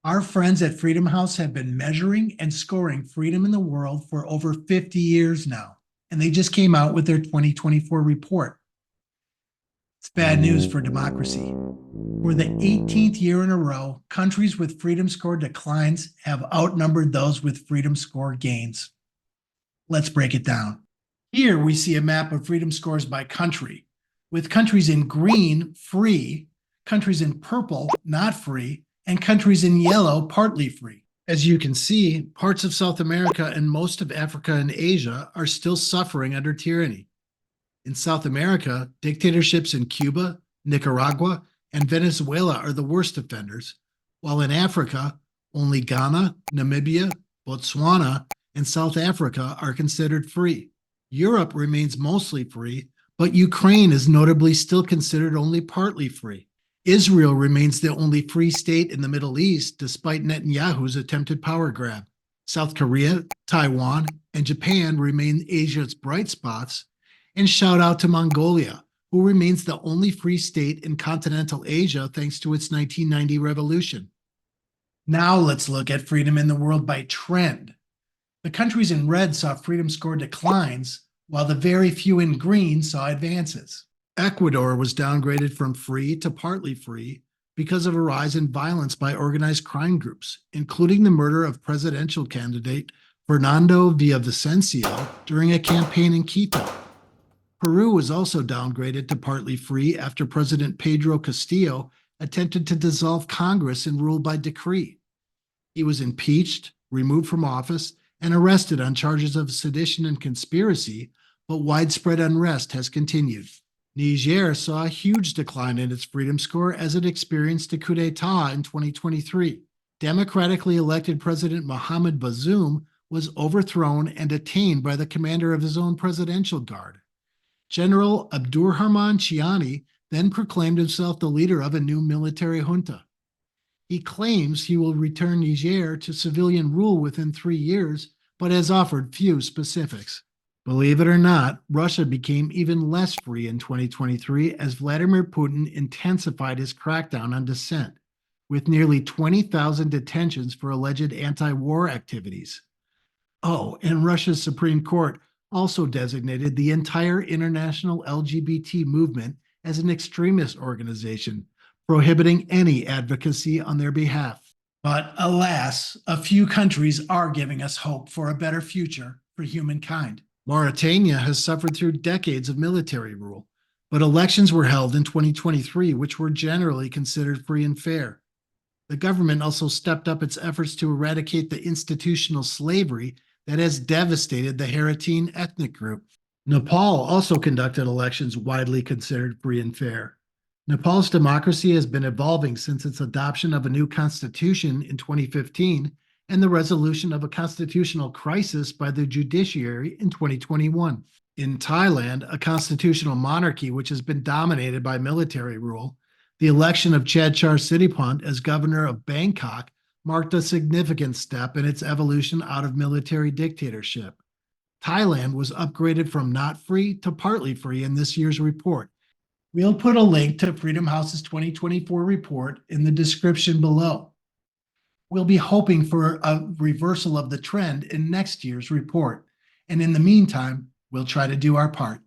Our friends at Freedom House have been measuring and scoring freedom in the world for over 50 years now, and they just came out with their 2024 report. It's bad news for democracy. For the 18th year in a row, countries with freedom score declines have outnumbered those with freedom score gains. Let's break it down. Here we see a map of freedom scores by country, with countries in green, free, countries in purple, not free, and countries in yellow, partly free. As you can see, parts of South America and most of Africa and Asia are still suffering under tyranny. In South America, dictatorships in Cuba, Nicaragua, and Venezuela are the worst offenders, while in Africa, only Ghana, Namibia, Botswana, and South Africa are considered free. Europe remains mostly free, but Ukraine is notably still considered only partly free. Israel remains the only free state in the Middle East despite Netanyahu's attempted power grab. South Korea, Taiwan, and Japan remain Asia's bright spots, and shout out to Mongolia, who remains the only free state in continental Asia thanks to its 1990 revolution. Now let's look at freedom in the world by trend. The countries in red saw freedom score declines, while the very few in green saw advances. Ecuador was downgraded from free to partly free because of a rise in violence by organized crime groups, including the murder of presidential candidate Fernando Villavicencio during a campaign in Quito. Peru was also downgraded to partly free after President Pedro Castillo attempted to dissolve Congress and rule by decree. He was impeached, removed from office, and arrested on charges of sedition and conspiracy, but widespread unrest has continued. Niger saw a huge decline in its freedom score as it experienced a coup d'etat in 2023. Democratically elected President Mohamed Bazoum was overthrown and detained by the commander of his own presidential guard. General Abdurrahman Chiani then proclaimed himself the leader of a new military junta. He claims he will return Niger to civilian rule within 3 years, but has offered few specifics. Believe it or not, Russia became even less free in 2023 as Vladimir Putin intensified his crackdown on dissent, with nearly 20,000 detentions for alleged anti-war activities. Oh, and Russia's Supreme Court also designated the entire international LGBT movement as an extremist organization, prohibiting any advocacy on their behalf. But alas, a few countries are giving us hope for a better future for humankind. Mauritania has suffered through decades of military rule, but elections were held in 2023, which were generally considered free and fair. The government also stepped up its efforts to eradicate the institutional slavery that has devastated the Haratine ethnic group. Nepal also conducted elections widely considered free and fair. Nepal's democracy has been evolving since its adoption of a new constitution in 2015 and the resolution of a constitutional crisis by the judiciary in 2021. In Thailand, a constitutional monarchy which has been dominated by military rule, the election of Chadchar Sitipont as governor of Bangkok marked a significant step in its evolution out of military dictatorship. Thailand was upgraded from not free to partly free in this year's report. We'll put a link to Freedom House's 2024 report in the description below. We'll be hoping for a reversal of the trend in next year's report. And in the meantime, we'll try to do our part.